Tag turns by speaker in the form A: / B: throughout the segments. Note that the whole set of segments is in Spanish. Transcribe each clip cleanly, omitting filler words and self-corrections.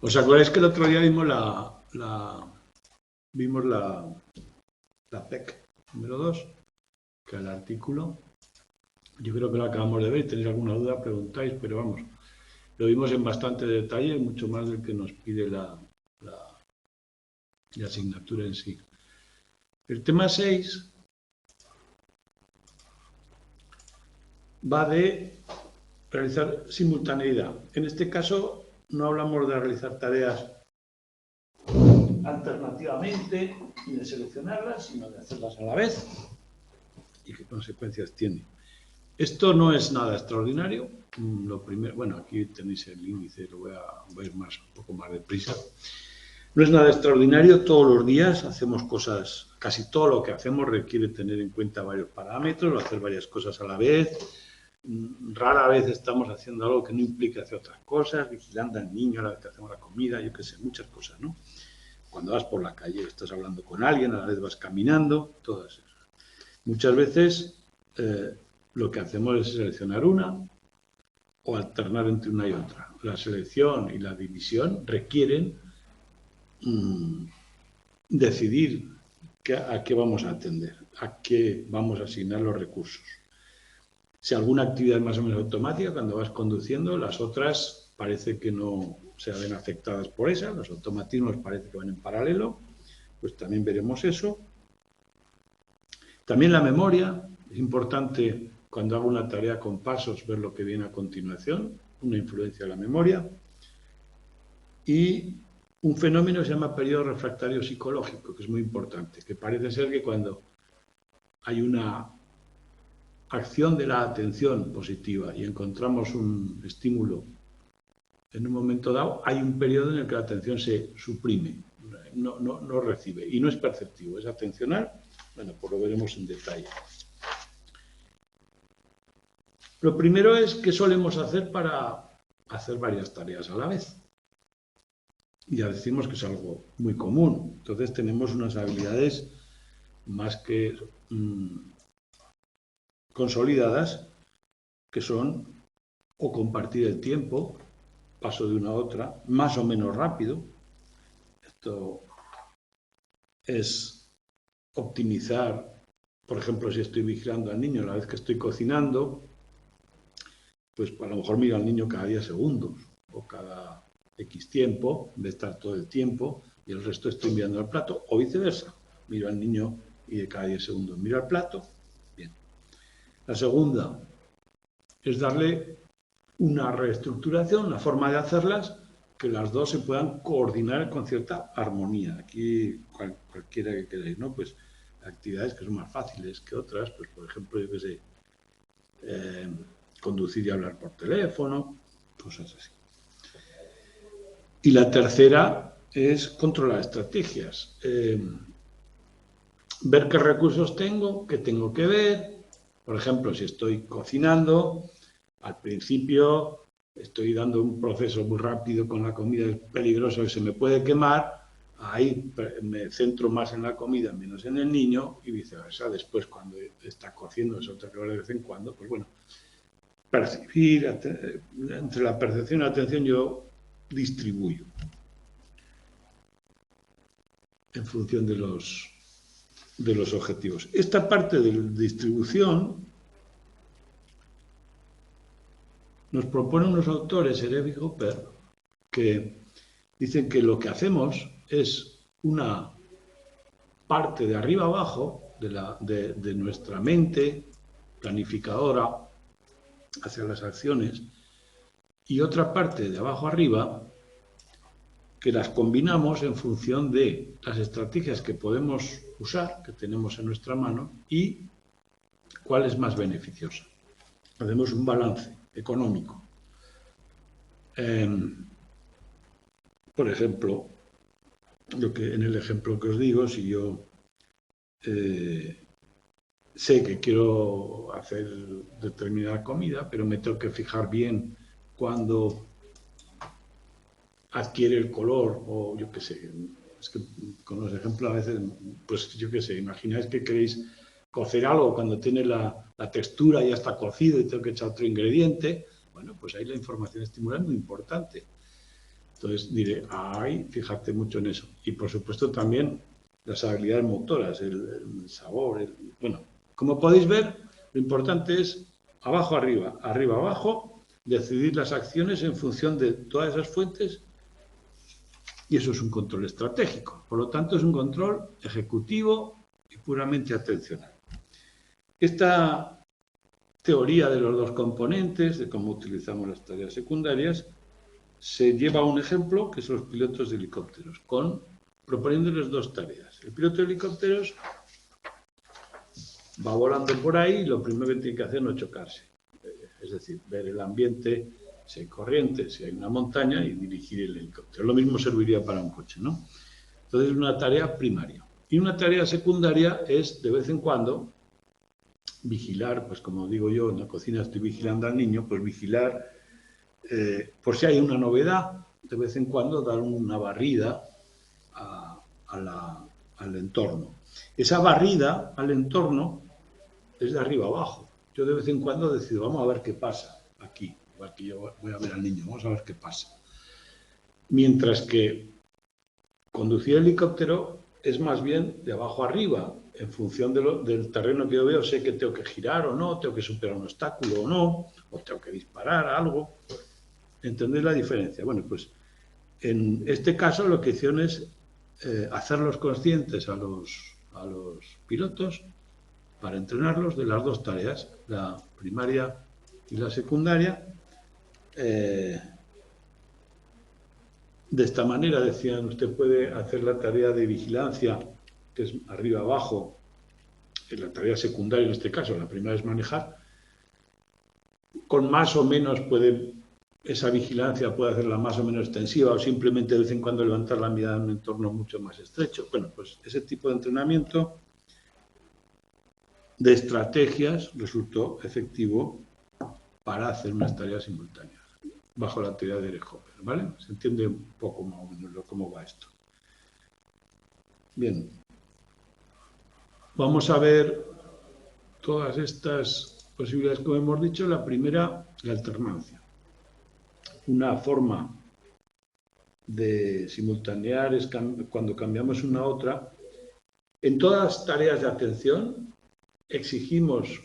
A: ¿Os acordáis que el otro día vimos la PEC número 2, que es el artículo? Yo creo que lo acabamos de ver. Si tenéis alguna duda, preguntáis, pero vamos, lo vimos en bastante detalle, mucho más del que nos pide la asignatura en sí. El tema 6 va de realizar simultaneidad. En este caso no hablamos de realizar tareas alternativamente y de seleccionarlas, sino de hacerlas a la vez y qué consecuencias tiene. Esto no es nada extraordinario. Lo primero, bueno, aquí tenéis el índice, lo voy a ir un poco más deprisa. No es nada extraordinario, todos los días hacemos cosas, casi todo lo que hacemos requiere tener en cuenta varios parámetros, hacer varias cosas a la vez. Rara vez estamos haciendo algo que no implique hacer otras cosas, vigilando al niño a la vez que hacemos la comida, yo qué sé, muchas cosas, ¿no? Cuando vas por la calle, estás hablando con alguien, a la vez vas caminando, todas esas. Muchas veces lo que hacemos es seleccionar una o alternar entre una y otra. La selección y la división requieren decidir a qué vamos a atender, a qué vamos a asignar los recursos. Si alguna actividad es más o menos automática, cuando vas conduciendo, las otras parece que no se ven afectadas por esa, los automatismos parece que van en paralelo, pues también veremos eso. También la memoria, es importante cuando hago una tarea con pasos ver lo que viene a continuación, una influencia de la memoria. Y un fenómeno que se llama periodo refractario psicológico, que es muy importante, que parece ser que cuando hay una acción de la atención positiva y encontramos un estímulo en un momento dado, hay un periodo en el que la atención se suprime, no recibe y no es perceptivo, es atencional. Bueno, pues lo veremos en detalle. Lo primero es qué solemos hacer para hacer varias tareas a la vez. Ya decimos que es algo muy común. Entonces tenemos unas habilidades más que consolidadas, que son o compartir el tiempo, paso de una a otra, más o menos rápido. Esto es optimizar, por ejemplo, si estoy vigilando al niño a la vez que estoy cocinando, pues a lo mejor miro al niño cada 10 segundos o cada X tiempo, de estar todo el tiempo, y el resto estoy mirando al plato, o viceversa. Miro al niño y de cada 10 segundos miro al plato. Bien. La segunda es darle una reestructuración, una forma de hacerlas, que las dos se puedan coordinar con cierta armonía. Aquí cualquiera que queráis, ¿no? Pues actividades que son más fáciles que otras, pues por ejemplo, yo qué sé, conducir y hablar por teléfono, cosas así. Y la tercera es controlar estrategias. Ver qué recursos tengo, qué tengo que ver. Por ejemplo, si estoy cocinando, al principio estoy dando un proceso muy rápido con la comida, es peligroso que se me puede quemar, ahí me centro más en la comida, menos en el niño, y viceversa. Después, cuando está cociendo, es otra que de vez en cuando, pues bueno, percibir, entre la percepción y la atención yo distribuyo en función de los objetivos. Esta parte de distribución nos proponen unos autores, Ereb y Hopper, que dicen que lo que hacemos es una parte de arriba abajo de nuestra mente planificadora hacia las acciones y otra parte de abajo arriba que las combinamos en función de las estrategias que podemos usar, que tenemos en nuestra mano, y cuál es más beneficiosa. Hacemos un balance económico. Por ejemplo, en el ejemplo que os digo, si yo sé que quiero hacer determinada comida, pero me tengo que fijar bien cuando adquiere el color, o yo qué sé, es que con los ejemplos a veces, pues yo qué sé, imagináis que queréis cocer algo cuando tiene la textura ya está cocido y tengo que echar otro ingrediente, bueno, pues ahí la información estimulante es muy importante. Entonces diré, ay, fíjate mucho en eso. Y por supuesto también las habilidades motoras, el sabor, bueno, como podéis ver, lo importante es abajo, arriba, arriba, abajo, decidir las acciones en función de todas esas fuentes, y eso es un control estratégico. Por lo tanto, es un control ejecutivo y puramente atencional. Esta teoría de los dos componentes, de cómo utilizamos las tareas secundarias, se lleva a un ejemplo, que son los pilotos de helicópteros, proponiéndoles dos tareas. El piloto de helicópteros va volando por ahí y lo primero que tiene que hacer es no chocarse. Es decir, ver el ambiente, si hay corriente, si hay una montaña, y dirigir el helicóptero. Lo mismo serviría para un coche, ¿no? Entonces es una tarea primaria. Y una tarea secundaria es, de vez en cuando, vigilar, pues como digo yo, en la cocina estoy vigilando al niño, pues vigilar, por si hay una novedad, de vez en cuando dar una barrida al entorno. Esa barrida al entorno es de arriba abajo. Yo de vez en cuando decido, vamos a ver qué pasa aquí. Igual que yo voy a ver al niño, vamos a ver qué pasa. Mientras que conducir el helicóptero es más bien de abajo arriba. En función del terreno que yo veo, sé que tengo que girar o no, tengo que superar un obstáculo o no, o tengo que disparar algo. ¿Entendéis la diferencia? Bueno, pues en este caso lo que hicieron es hacerlos conscientes a los pilotos para entrenarlos de las dos tareas, la primaria y la secundaria. De esta manera, decían, usted puede hacer la tarea de vigilancia, que es arriba abajo, en la tarea secundaria en este caso, la primera es manejar, con más o menos esa vigilancia puede hacerla más o menos extensiva o simplemente de vez en cuando levantar la mirada en un entorno mucho más estrecho. Bueno, pues ese tipo de entrenamiento de estrategias resultó efectivo para hacer unas tareas simultáneas, bajo la teoría de Erich-Hopper, ¿vale? Se entiende un poco más o menos cómo va esto. Bien. Vamos a ver todas estas posibilidades, como hemos dicho. La primera, la alternancia. Una forma de simultanear es cuando cambiamos una a otra. En todas las tareas de atención exigimos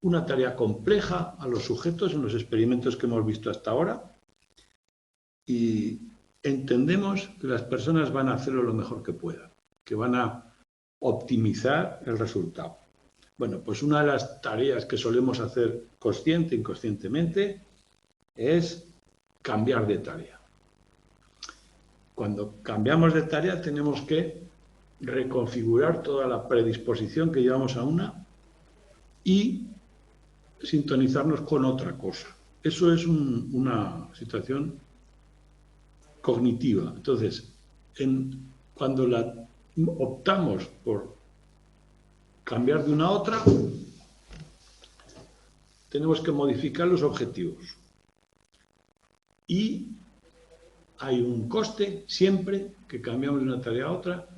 A: una tarea compleja a los sujetos en los experimentos que hemos visto hasta ahora y entendemos que las personas van a hacerlo lo mejor que puedan, que van a optimizar el resultado. Bueno, pues una de las tareas que solemos hacer consciente e inconscientemente es cambiar de tarea. Cuando cambiamos de tarea tenemos que reconfigurar toda la predisposición que llevamos a una y sintonizarnos con otra cosa. Eso es una situación cognitiva. Entonces, cuando optamos por cambiar de una a otra, tenemos que modificar los objetivos. Y hay un coste siempre que cambiamos de una tarea a otra,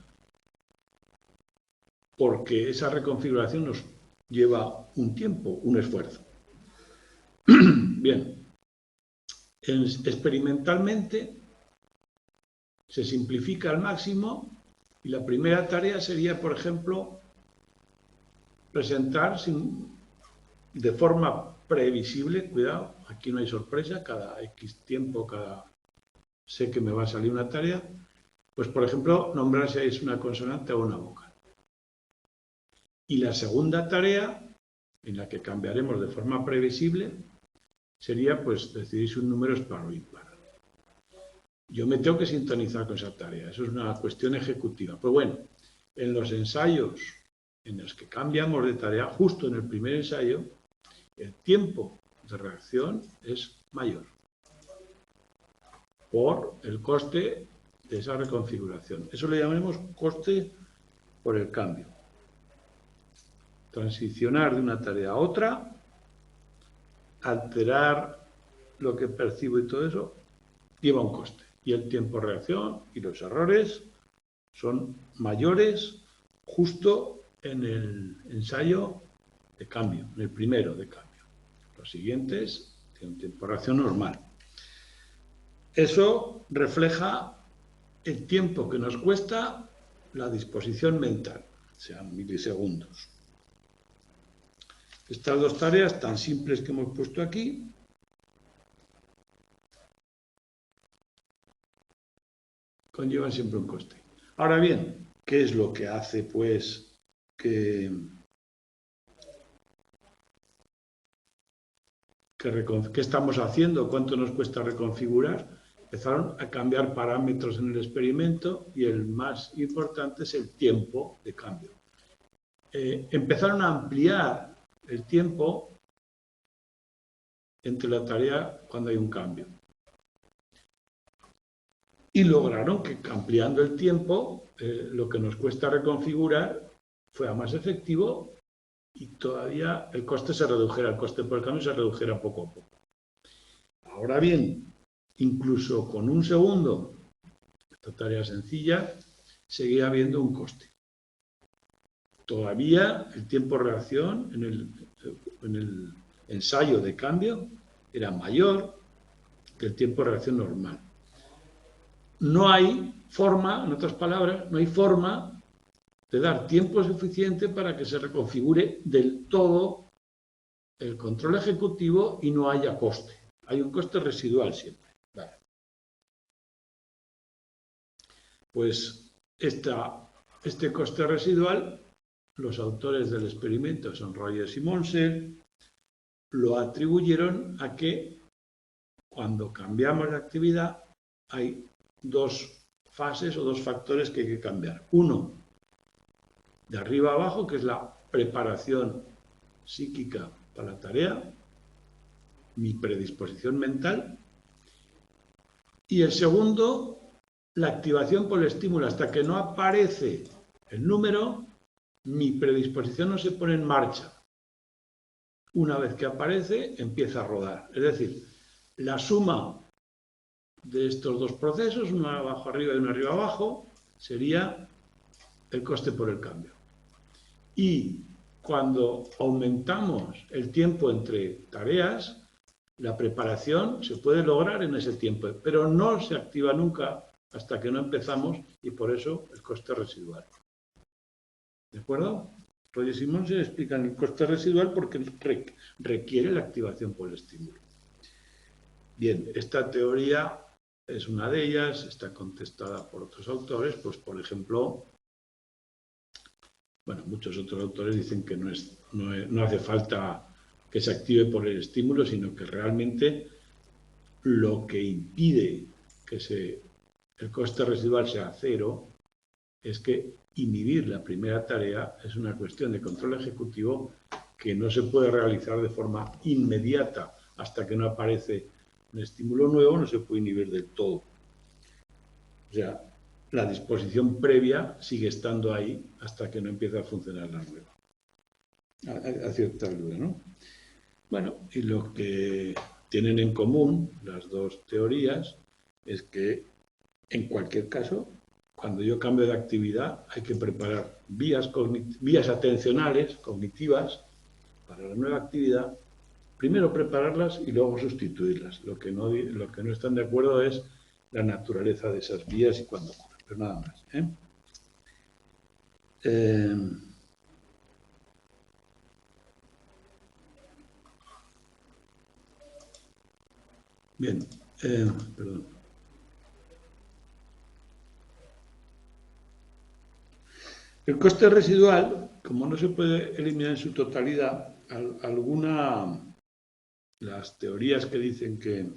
A: porque esa reconfiguración nos lleva un tiempo, un esfuerzo. Bien, experimentalmente se simplifica al máximo y la primera tarea sería, por ejemplo, presentar de forma previsible, cuidado, aquí no hay sorpresa, cada X tiempo, sé que me va a salir una tarea, pues por ejemplo, nombrar si es una consonante o una vocal. Y la segunda tarea, en la que cambiaremos de forma previsible, sería pues decidir si un número es par o impar. Yo me tengo que sintonizar con esa tarea, eso es una cuestión ejecutiva. Pues bueno, en los ensayos en los que cambiamos de tarea, justo en el primer ensayo, el tiempo de reacción es mayor por el coste de esa reconfiguración. Eso le llamaremos coste por el cambio. Transicionar de una tarea a otra, alterar lo que percibo y todo eso, lleva un coste. Y el tiempo de reacción y los errores son mayores justo en el ensayo de cambio, en el primero de cambio. Los siguientes tienen un tiempo de reacción normal. Eso refleja el tiempo que nos cuesta la disposición mental, sean milisegundos. Estas dos tareas tan simples que hemos puesto aquí conllevan siempre un coste. Ahora bien, ¿qué es lo que hace, pues, ¿qué estamos haciendo? ¿Cuánto nos cuesta reconfigurar? Empezaron a cambiar parámetros en el experimento y el más importante es el tiempo de cambio. Empezaron a ampliar el tiempo entre la tarea cuando hay un cambio. Y lograron que ampliando el tiempo, lo que nos cuesta reconfigurar fuera más efectivo y todavía el coste se redujera, el coste por el cambio se redujera poco a poco. Ahora bien, incluso con un segundo, esta tarea sencilla, seguía habiendo un coste. Todavía el tiempo de reacción en el ensayo de cambio era mayor que el tiempo de reacción normal. No hay forma, en otras palabras, no hay forma de dar tiempo suficiente para que se reconfigure del todo el control ejecutivo y no haya coste. Hay un coste residual siempre. Vale. Pues este coste residual, los autores del experimento son Rogers y Monsell, lo atribuyeron a que cuando cambiamos de actividad hay dos fases o dos factores que hay que cambiar. Uno, de arriba a abajo, que es la preparación psíquica para la tarea, mi predisposición mental. Y el segundo, la activación por el estímulo. Hasta que no aparece el número, mi predisposición no se pone en marcha. Una vez que aparece, empieza a rodar. Es decir, la suma de estos dos procesos, uno abajo arriba y uno arriba abajo, sería el coste por el cambio. Y cuando aumentamos el tiempo entre tareas, la preparación se puede lograr en ese tiempo, pero no se activa nunca hasta que no empezamos y por eso el coste residual. ¿De acuerdo? Rogers y Monsell explican el coste residual porque requiere la activación por el estímulo. Bien, esta teoría es una de ellas, está contestada por otros autores, pues por ejemplo, bueno, muchos otros autores dicen que no hace falta que se active por el estímulo, sino que realmente lo que impide que el coste residual sea cero es que inhibir la primera tarea es una cuestión de control ejecutivo que no se puede realizar de forma inmediata hasta que no aparece un estímulo nuevo, no se puede inhibir del todo. O sea, la disposición previa sigue estando ahí hasta que no empieza a funcionar la nueva. A cierta altura, ¿no? Bueno, y lo que tienen en común las dos teorías es que en cualquier caso, cuando yo cambio de actividad, hay que preparar vías atencionales, cognitivas, para la nueva actividad. Primero prepararlas y luego sustituirlas. Lo que no están de acuerdo es la naturaleza de esas vías y cuándo ocurre, pero nada más. Bien, perdón. El coste residual, como no se puede eliminar en su totalidad, las teorías que dicen que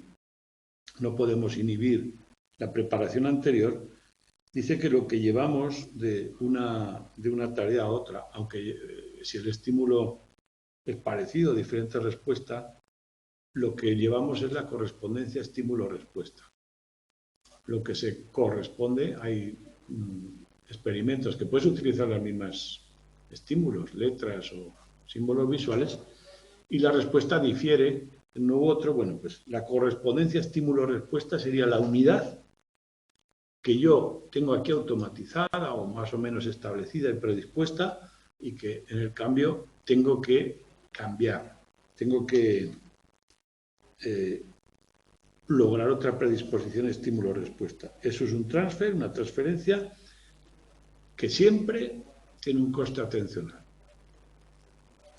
A: no podemos inhibir la preparación anterior, dice que lo que llevamos de una tarea a otra, aunque si el estímulo es parecido, diferente respuesta, lo que llevamos es la correspondencia estímulo-respuesta. Lo que se corresponde, hay experimentos que puedes utilizar los mismos estímulos, letras o símbolos visuales, y la respuesta difiere en uno u otro. Bueno, pues la correspondencia estímulo-respuesta sería la unidad que yo tengo aquí automatizada o más o menos establecida y predispuesta y que en el cambio tengo que cambiar, tengo que lograr otra predisposición estímulo-respuesta. Eso es un transfer, una transferencia que siempre tiene un coste atencional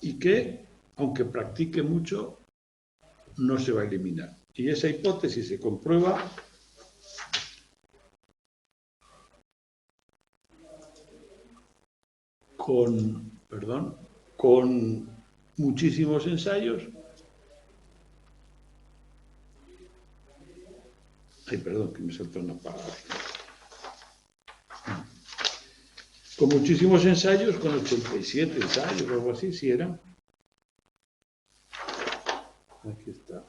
A: y que, aunque practique mucho, no se va a eliminar. Y esa hipótesis se comprueba con muchísimos ensayos. Ay, perdón, que me saltó una palabra. Con muchísimos ensayos, con 87 ensayos o algo así, si eran. Aquí está.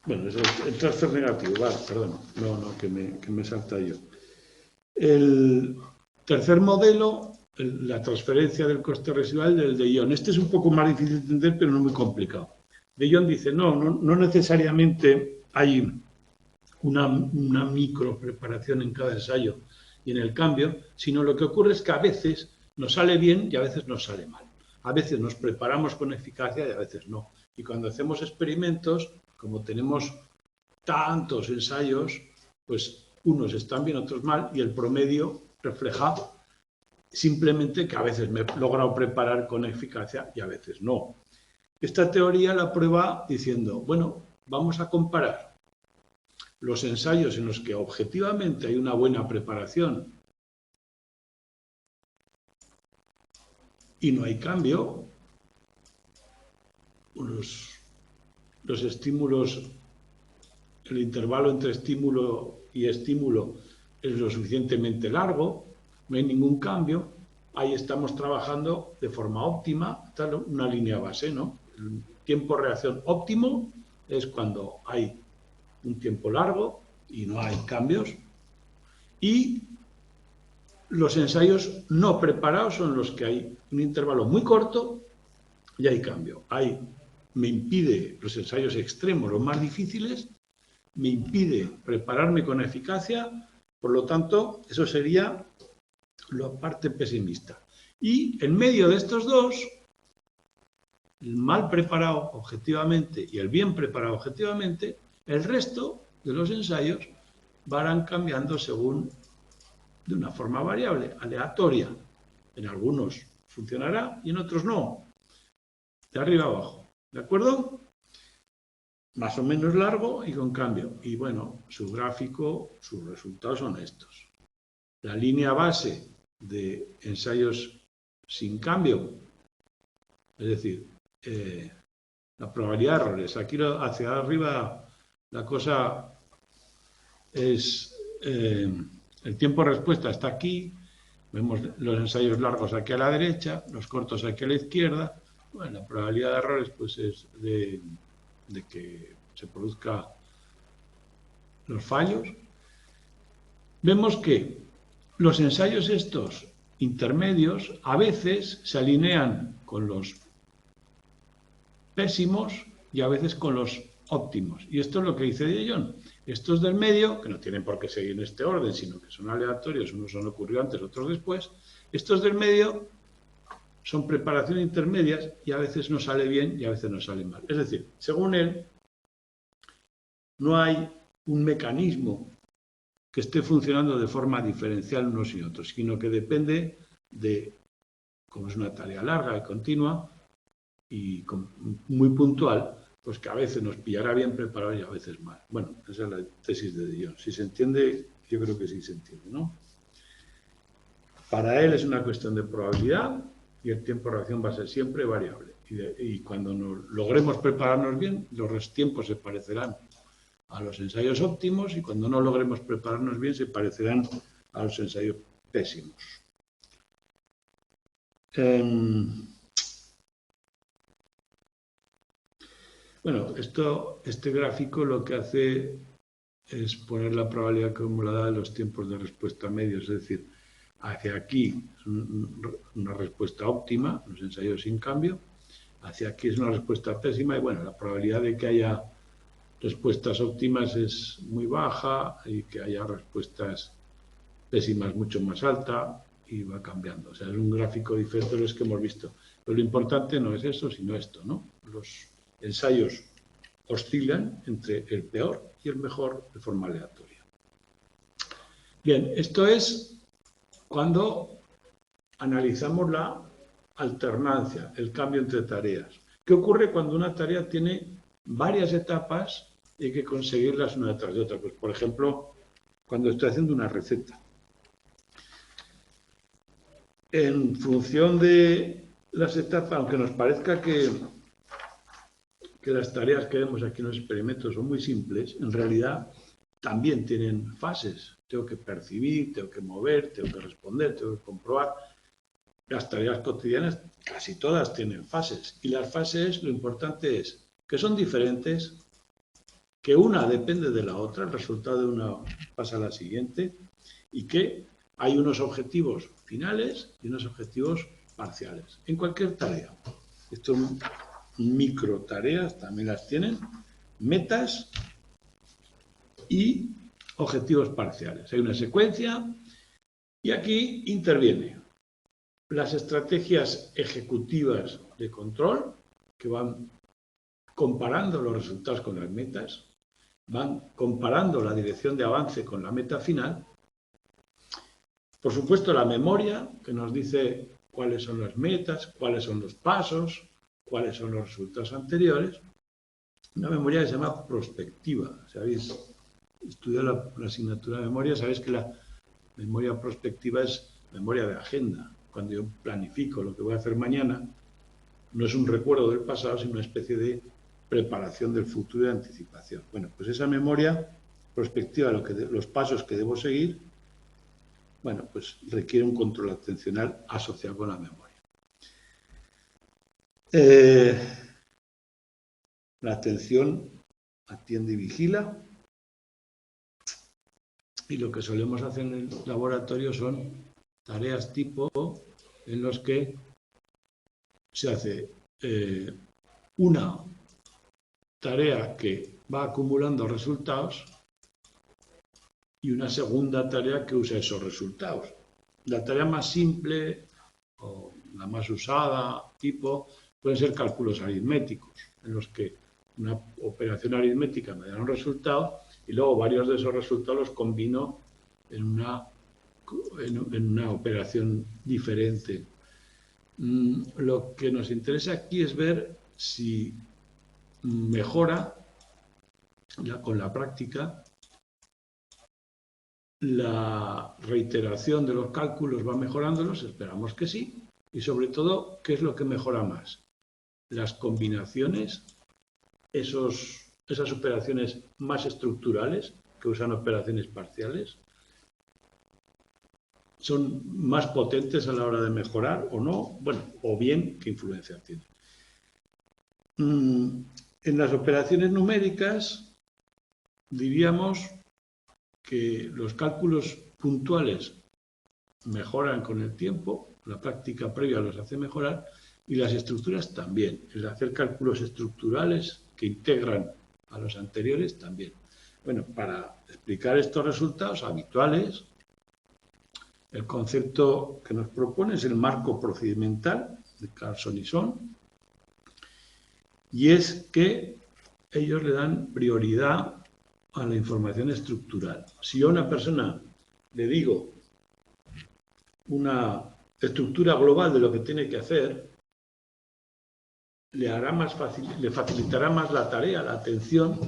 A: Bueno, es el transfer negativo, vale, perdón, no, que me salta yo. El tercer modelo, la transferencia del coste residual del de Ion. Este es un poco más difícil de entender, pero no muy complicado. De Ion dice, no necesariamente hay una micro preparación en cada ensayo y en el cambio, sino lo que ocurre es que a veces nos sale bien y a veces nos sale mal. A veces nos preparamos con eficacia y a veces no. Y cuando hacemos experimentos, como tenemos tantos ensayos, pues unos están bien, otros mal, y el promedio refleja simplemente que a veces me he logrado preparar con eficacia y a veces no. Esta teoría la prueba diciendo, bueno, vamos a comparar los ensayos en los que objetivamente hay una buena preparación y no hay cambio, los estímulos, el intervalo entre estímulo y estímulo es lo suficientemente largo, no hay ningún cambio, ahí estamos trabajando de forma óptima, está una línea base, ¿no? El tiempo-reacción óptimo es cuando hay un tiempo largo y no hay cambios, y los ensayos no preparados son los que hay un intervalo muy corto y hay cambio. Me impide los ensayos extremos, los más difíciles, me impide prepararme con eficacia, por lo tanto, eso sería la parte pesimista. Y en medio de estos dos, el mal preparado objetivamente y el bien preparado objetivamente, el resto de los ensayos van cambiando según de una forma variable, aleatoria. En algunos funcionará y en otros no. De arriba a abajo. ¿De acuerdo? Más o menos largo y con cambio. Y bueno, su gráfico, sus resultados son estos. La línea base de ensayos sin cambio, es decir, la probabilidad de errores. Aquí hacia arriba la cosa es... el tiempo de respuesta está aquí, vemos los ensayos largos aquí a la derecha, los cortos aquí a la izquierda. Bueno, la probabilidad de errores pues es de que se produzcan los fallos. Vemos que los ensayos estos intermedios a veces se alinean con los pésimos y a veces con los óptimos. Y esto es lo que dice De Dion. Estos del medio, que no tienen por qué seguir en este orden, sino que son aleatorios, unos han ocurrido antes, otros después, estos del medio son preparaciones intermedias y a veces nos sale bien y a veces nos sale mal. Es decir, según él, no hay un mecanismo que esté funcionando de forma diferencial unos y otros, sino que depende de, como es una tarea larga y continua y muy puntual, pues que a veces nos pillará bien preparado y a veces mal. Bueno, esa es la tesis de De Dion. Si se entiende, yo creo que sí se entiende, ¿no? Para él es una cuestión de probabilidad y el tiempo de reacción va a ser siempre variable. Y cuando logremos prepararnos bien, los tiempos se parecerán a los ensayos óptimos y cuando no logremos prepararnos bien se parecerán a los ensayos pésimos. Bueno, este gráfico lo que hace es poner la probabilidad acumulada de los tiempos de respuesta medios, es decir, hacia aquí es una respuesta óptima, los ensayos sin cambio, hacia aquí es una respuesta pésima y bueno, la probabilidad de que haya respuestas óptimas es muy baja y que haya respuestas pésimas mucho más alta y va cambiando. O sea, es un gráfico diferente de los que hemos visto. Pero lo importante no es eso, sino esto, ¿no? Los ensayos oscilan entre el peor y el mejor de forma aleatoria. Bien, esto es cuando analizamos la alternancia, el cambio entre tareas. ¿Qué ocurre cuando una tarea tiene varias etapas y hay que conseguirlas una detrás de otra? Pues, por ejemplo, cuando estoy haciendo una receta. En función de las etapas, aunque nos parezca que las tareas que vemos aquí en los experimentos son muy simples, en realidad también tienen fases. Tengo que percibir, tengo que mover, tengo que responder, tengo que comprobar. Las tareas cotidianas, casi todas tienen fases. Y las fases, lo importante es que son diferentes, que una depende de la otra, el resultado de una pasa a la siguiente, y que hay unos objetivos finales y unos objetivos parciales. En cualquier tarea. Estas micro tareas también las tienen, metas y objetivos parciales. Hay una secuencia y aquí interviene las estrategias ejecutivas de control, que van comparando los resultados con las metas, van comparando la dirección de avance con la meta final. Por supuesto, la memoria, que nos dice cuáles son las metas, cuáles son los pasos, cuáles son los resultados anteriores. Una memoria que se llama prospectiva. Si habéis estudiado la asignatura de memoria, sabéis que la memoria prospectiva es memoria de agenda. Cuando yo planifico lo que voy a hacer mañana, no es un recuerdo del pasado, sino una especie de preparación del futuro y de anticipación. Bueno, pues esa memoria prospectiva, los pasos que debo seguir, bueno, pues requiere un control atencional asociado con la memoria. La atención atiende y vigila. Y lo que solemos hacer en el laboratorio son tareas tipo en los que se hace una tarea que va acumulando resultados y una segunda tarea que usa esos resultados. La tarea más simple o la más usada, tipo, pueden ser cálculos aritméticos, en los que una operación aritmética me da un resultado y luego varios de esos resultados los combino en una operación diferente. Lo que nos interesa aquí es ver si mejora con la práctica, la reiteración de los cálculos va mejorándolos, esperamos que sí, y sobre todo, ¿qué es lo que mejora más? Las combinaciones, esas operaciones más estructurales, que usan operaciones parciales, son más potentes a la hora de mejorar o no, bueno, o bien, ¿qué influencia tienen? En las operaciones numéricas, diríamos que los cálculos puntuales mejoran con el tiempo, la práctica previa los hace mejorar, y las estructuras también. El hacer cálculos estructurales que integran a los anteriores también. Bueno, para explicar estos resultados habituales, el concepto que nos propone es el marco procedimental de Carlson y Son, y es que ellos le dan prioridad a la información estructural. Si yo a una persona le digo una estructura global de lo que tiene que hacer, le facilitará más la tarea, la atención,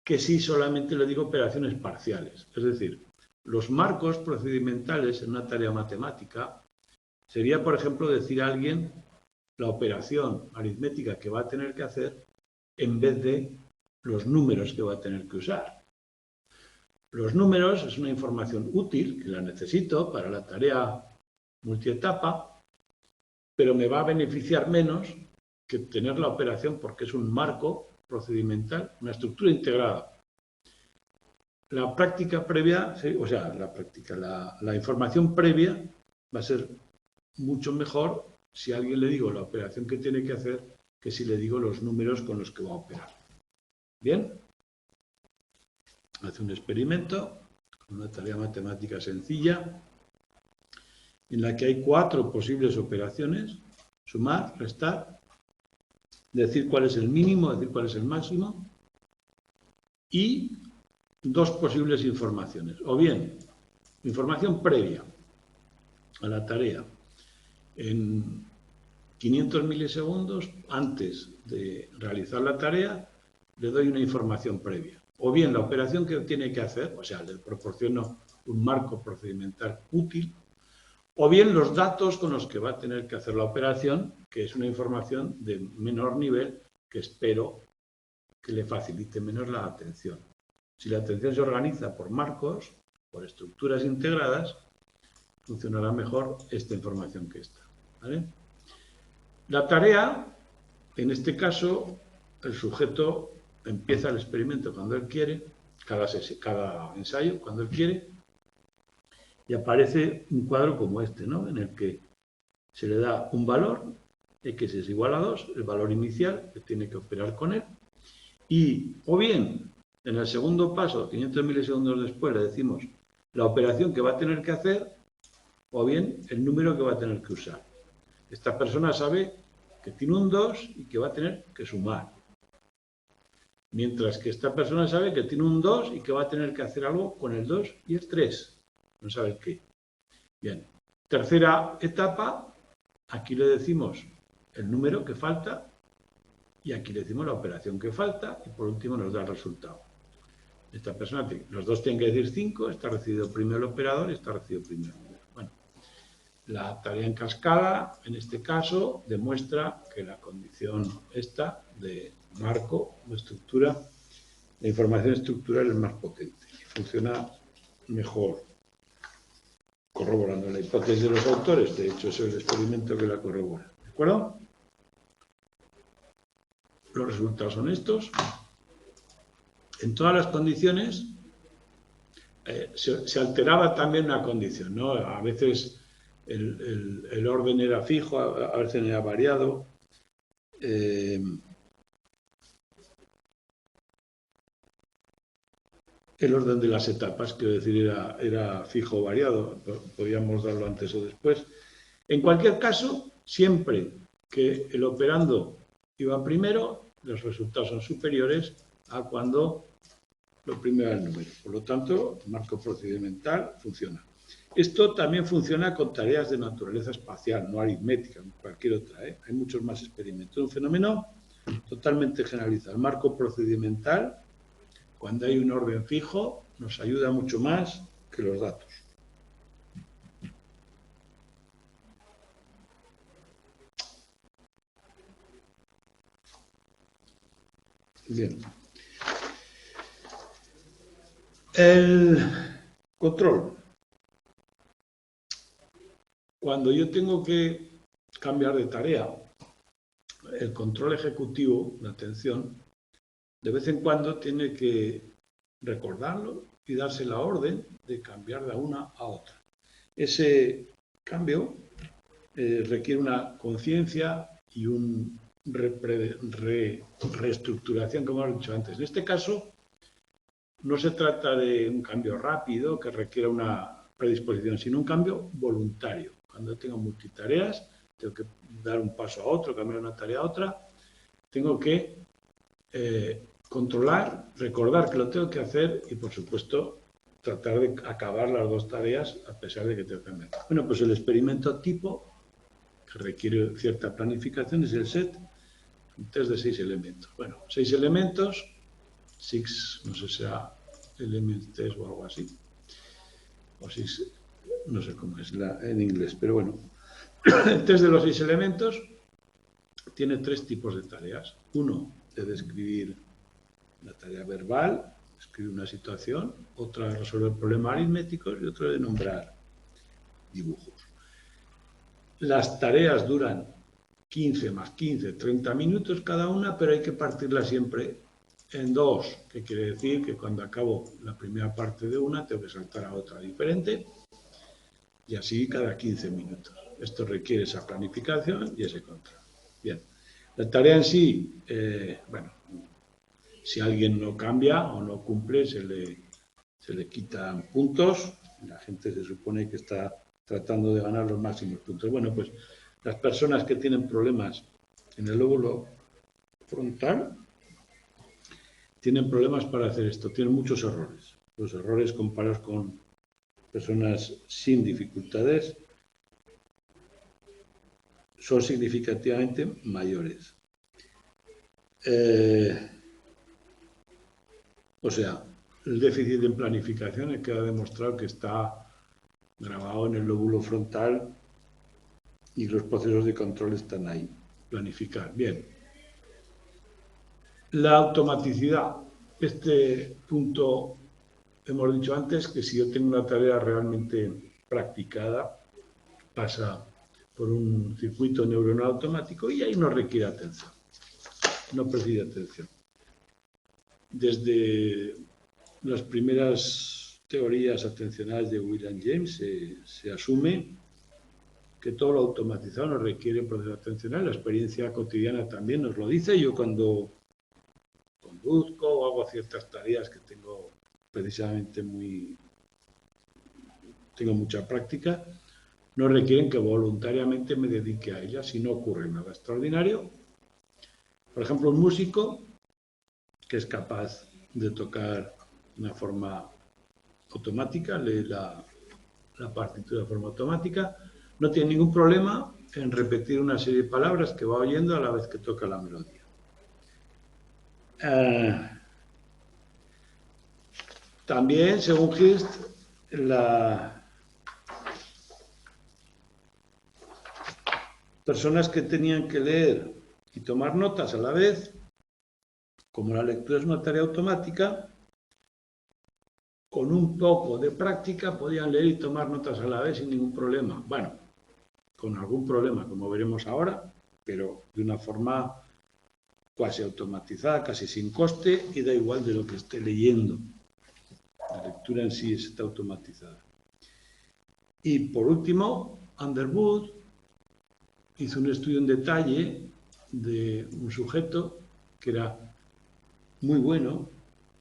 A: que si solamente le digo operaciones parciales. Es decir, los marcos procedimentales en una tarea matemática sería, por ejemplo, decir a alguien la operación aritmética que va a tener que hacer en vez de los números que va a tener que usar. Los números es una información útil, que la necesito para la tarea multietapa, pero me va a beneficiar menos que tener la operación porque es un marco procedimental, una estructura integrada. La práctica previa, o sea, la información previa va a ser mucho mejor si a alguien le digo la operación que tiene que hacer que si le digo los números con los que va a operar. Bien. Hace un experimento con una tarea matemática sencilla en la que hay 4 posibles operaciones: sumar, restar, decir cuál es el mínimo, decir cuál es el máximo, y 2 posibles informaciones. O bien, información previa a la tarea. En 500 milisegundos, antes de realizar la tarea, le doy una información previa. O bien la operación que tiene que hacer, o sea, le proporciono un marco procedimental útil, o bien los datos con los que va a tener que hacer la operación, que es una información de menor nivel que espero que le facilite menos la atención. Si la atención se organiza por marcos, por estructuras integradas, funcionará mejor esta información que esta, ¿vale? La tarea, en este caso, el sujeto empieza el experimento cuando él quiere, cada ensayo cuando él quiere, y aparece un cuadro como este, ¿no? En el que se le da un valor, x es igual a 2, el valor inicial, que tiene que operar con él, y o bien, en el segundo paso, 500 milisegundos después, le decimos la operación que va a tener que hacer, o bien el número que va a tener que usar. Esta persona sabe que tiene un 2 y que va a tener que sumar. Mientras que esta persona sabe que tiene un 2 y que va a tener que hacer algo con el 2 y el 3. No sabe qué. Bien. Tercera etapa, aquí le decimos el número que falta y aquí le decimos la operación que falta y por último nos da el resultado. Esta persona, los dos tienen que decir 5, está recibido primero el operador y está recibido primero el número. Bueno, la tarea en cascada, en este caso, demuestra que la condición esta de marco o estructura, la información estructural es más potente y funciona mejor, corroborando la hipótesis de los autores. De hecho, es el experimento que la corrobora. ¿De acuerdo? Los resultados son estos. En todas las condiciones se alteraba también una condición, ¿no? A veces el orden era fijo, a veces era variado. El orden de las etapas, quiero decir, era fijo o variado, podíamos darlo antes o después. En cualquier caso, siempre que el operando iba primero, los resultados son superiores a cuando lo primero era el número. Por lo tanto, el marco procedimental funciona. Esto también funciona con tareas de naturaleza espacial, no aritmética, cualquier otra, ¿eh? Hay muchos más experimentos. Un fenómeno totalmente generalizado. El marco procedimental, cuando hay un orden fijo, nos ayuda mucho más que los datos. Bien. El control. Cuando yo tengo que cambiar de tarea, el control ejecutivo, la atención, de vez en cuando tiene que recordarlo y darse la orden de cambiar de una a otra. Ese cambio requiere una conciencia y una reestructuración, como hemos dicho antes. En este caso, no se trata de un cambio rápido que requiera una predisposición, sino un cambio voluntario. Cuando tengo multitareas, tengo que dar un paso a otro, cambiar una tarea a otra, tengo que controlar, recordar que lo tengo que hacer y, por supuesto, tratar de acabar las dos tareas a pesar de que tengo que cambiar. Bueno, pues el experimento tipo, que requiere cierta planificación, es el SET, un test de 6 elementos. Bueno, 6 elementos, 6, no sé si será element test o algo así, o 6, no sé cómo es en inglés, pero bueno. El test de los 6 elementos tiene 3 tipos de tareas. Uno, de describir la tarea verbal, escribir una situación, otra de resolver problemas aritméticos y otra de nombrar dibujos. Las tareas duran 15 más 15, 30 minutos cada una, pero hay que partirlas siempre en dos, que quiere decir que cuando acabo la primera parte de una tengo que saltar a otra diferente y así cada 15 minutos. Esto requiere esa planificación y ese control. Bien, la tarea en sí, bueno, Si alguien no cambia o no cumple, se le quitan puntos. La gente se supone que está tratando de ganar los máximos puntos. Bueno, pues las personas que tienen problemas en el lóbulo frontal tienen problemas para hacer esto, tienen muchos errores. Los errores comparados con personas sin dificultades son significativamente mayores. O sea, el déficit en planificación queda demostrado que está grabado en el lóbulo frontal y los procesos de control están ahí. Planificar. Bien. La automaticidad. Este punto hemos dicho antes que si yo tengo una tarea realmente practicada, pasa por un circuito neuronal automático y ahí no requiere atención. No precisa atención. Desde las primeras teorías atencionales de William James se asume que todo lo automatizado no requiere proceso atencional. La experiencia cotidiana también nos lo dice. Yo cuando conduzco o hago ciertas tareas que tengo precisamente tengo mucha práctica, no requieren que voluntariamente me dedique a ellas si no ocurre nada extraordinario. Por ejemplo, un músico que es capaz de tocar de una forma automática, lee la partitura de forma automática, no tiene ningún problema en repetir una serie de palabras que va oyendo a la vez que toca la melodía. También, según Hirst, las personas que tenían que leer y tomar notas a la vez, como la lectura es una tarea automática, con un poco de práctica podían leer y tomar notas a la vez sin ningún problema. Bueno, con algún problema, como veremos ahora, pero de una forma casi automatizada, casi sin coste, y da igual de lo que esté leyendo. La lectura en sí está automatizada. Y por último, Underwood hizo un estudio en detalle de un sujeto que era muy bueno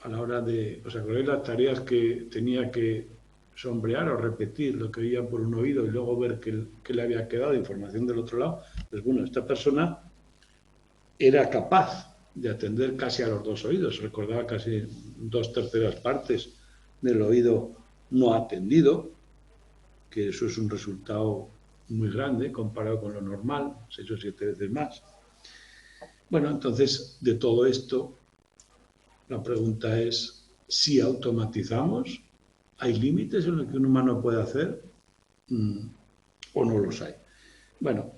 A: a la hora de, ¿os acordáis las tareas que tenía que sombrear o repetir lo que oía por un oído y luego ver qué le había quedado de información del otro lado? Pues bueno, esta persona era capaz de atender casi a los dos oídos, recordaba casi 2/3 partes del oído no atendido, que eso es un resultado muy grande comparado con lo normal, 6 o 7 veces más. Bueno, entonces, de todo esto, la pregunta es, si automatizamos, ¿hay límites en lo que un humano puede hacer? ¿O no los hay? Bueno,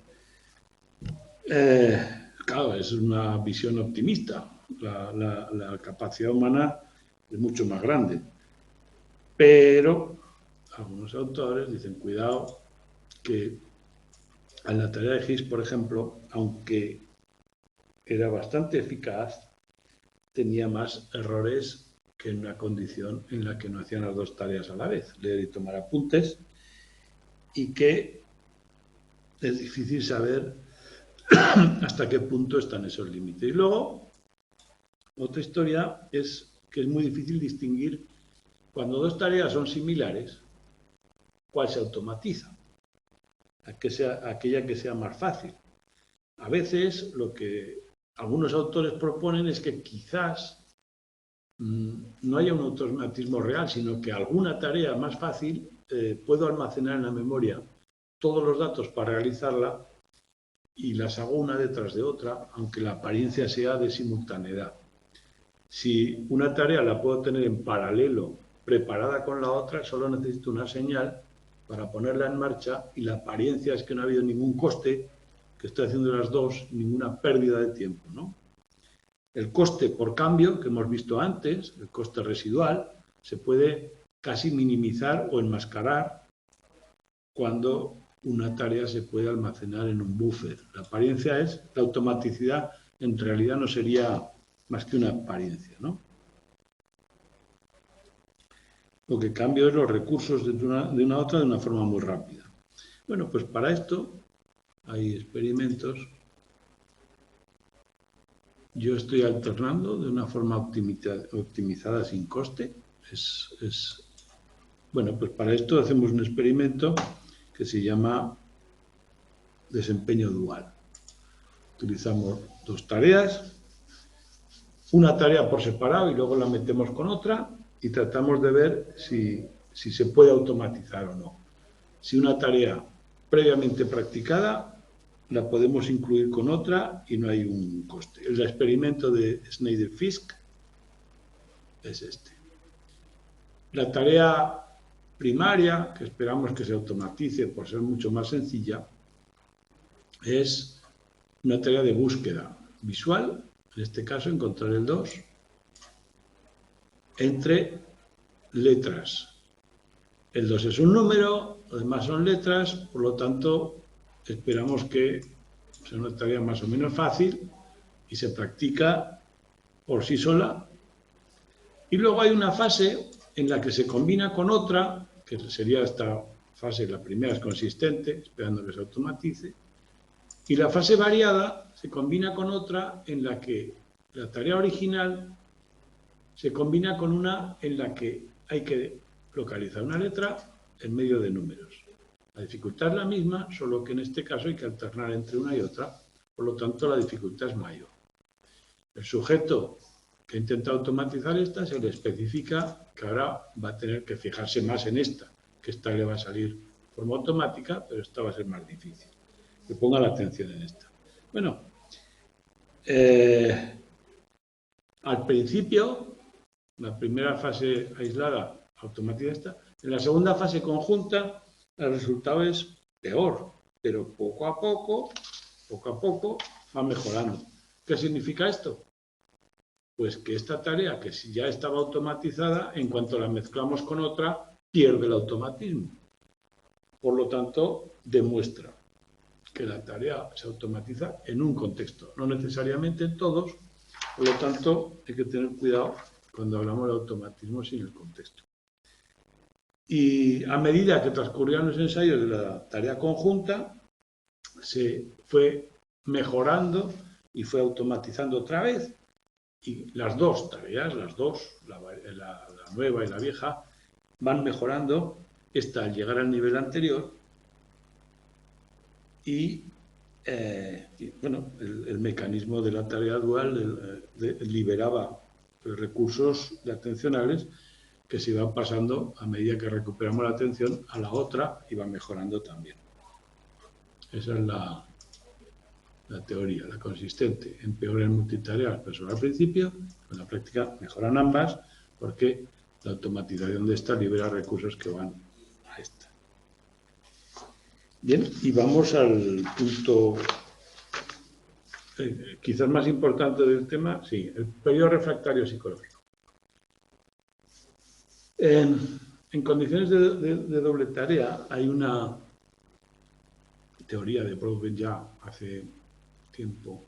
A: claro, es una visión optimista. La capacidad humana es mucho más grande. Pero algunos autores dicen, cuidado, que en la tarea de Higgs, por ejemplo, aunque era bastante eficaz, tenía más errores que en una condición en la que no hacían las dos tareas a la vez, leer y tomar apuntes, y que es difícil saber hasta qué punto están esos límites. Y luego, otra historia es que es muy difícil distinguir cuando dos tareas son similares, cuál se automatiza, aquella que sea más fácil. A veces lo que algunos autores proponen es que quizás no haya un automatismo real, sino que alguna tarea más fácil puedo almacenar en la memoria todos los datos para realizarla y las hago una detrás de otra, aunque la apariencia sea de simultaneidad. Si una tarea la puedo tener en paralelo, preparada con la otra, solo necesito una señal para ponerla en marcha y la apariencia es que no ha habido ningún coste, que estoy haciendo las dos, ninguna pérdida de tiempo, ¿no? El coste por cambio, que hemos visto antes, el coste residual, se puede casi minimizar o enmascarar cuando una tarea se puede almacenar en un buffer. La apariencia es, la automaticidad en realidad no sería más que una apariencia, ¿no? Lo que cambio es los recursos de una a otra de una forma muy rápida. Bueno, pues para esto hay experimentos yo estoy alternando de una forma optimizada sin coste. Bueno, pues para esto hacemos un experimento que se llama desempeño dual. Utilizamos dos tareas, una tarea por separado y luego la metemos con otra y tratamos de ver si se puede automatizar o no. Si una tarea previamente practicada la podemos incluir con otra y no hay un coste. El experimento de Schneider-Fisk es este. La tarea primaria, que esperamos que se automatice por ser mucho más sencilla, es una tarea de búsqueda visual, en este caso encontrar el 2, entre letras. El 2 es un número, lo demás son letras, por lo tanto esperamos que sea una tarea más o menos fácil y se practica por sí sola. Y luego hay una fase en la que se combina con otra, que sería esta fase, la primera es consistente, esperando que se automatice, y la fase variada se combina con otra en la que la tarea original se combina con una en la que hay que localizar una letra en medio de números. La dificultad es la misma, solo que en este caso hay que alternar entre una y otra, por lo tanto la dificultad es mayor. El sujeto que intenta automatizar esta se le especifica que ahora va a tener que fijarse más en esta, que esta le va a salir de forma automática, pero esta va a ser más difícil. Que ponga la atención en esta. Bueno, al principio, la primera fase aislada automatiza esta, en la segunda fase conjunta el resultado es peor, pero poco a poco va mejorando. ¿Qué significa esto? Pues que esta tarea, que si ya estaba automatizada, en cuanto la mezclamos con otra, pierde el automatismo. Por lo tanto, demuestra que la tarea se automatiza en un contexto, no necesariamente en todos, por lo tanto, hay que tener cuidado cuando hablamos de automatismo sin el contexto. Y a medida que transcurrían los ensayos de la tarea conjunta, se fue mejorando y fue automatizando otra vez. Y las dos tareas, la nueva y la vieja, van mejorando. Esta al llegar al nivel anterior y bueno, el mecanismo de la tarea dual liberaba recursos atencionales que se iban pasando a medida que recuperamos la atención a la otra y va mejorando también. Esa es la teoría, la consistente. Empeora en multitareas, pero solo al principio, con la práctica mejoran ambas porque la automatización de esta libera recursos que van a esta. Bien, y vamos al punto quizás más importante del tema, sí, el periodo refractario psicológico. En condiciones de doble tarea hay una teoría de Brodmann ya hace tiempo,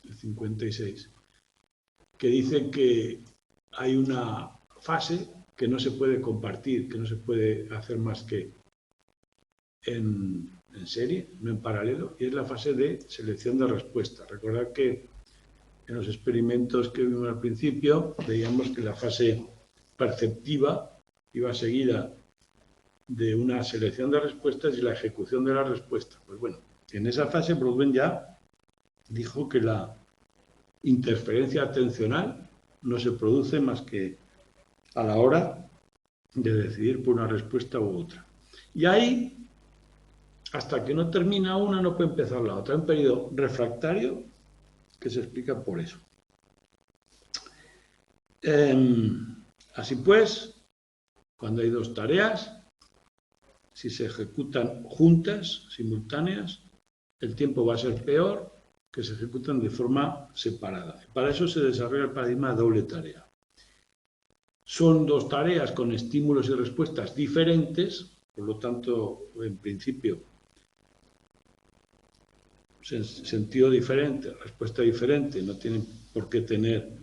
A: el 56, que dice que hay una fase que no se puede compartir, que no se puede hacer más que en serie, no en paralelo, y es la fase de selección de respuestas. Recordad que en los experimentos que vimos al principio veíamos que la fase perceptiva iba seguida de una selección de respuestas y la ejecución de la respuesta. Pues bueno, en esa fase Brodmann ya dijo que la interferencia atencional no se produce más que a la hora de decidir por una respuesta u otra. Y ahí, hasta que no termina una, no puede empezar la otra. Un periodo refractario que se explica por eso. Así pues, cuando hay dos tareas, si se ejecutan juntas, simultáneas, el tiempo va a ser peor que se ejecutan de forma separada. Para eso se desarrolla el paradigma de doble tarea. Son dos tareas con estímulos y respuestas diferentes, por lo tanto, en principio, sentido diferente, respuesta diferente, no tienen por qué tener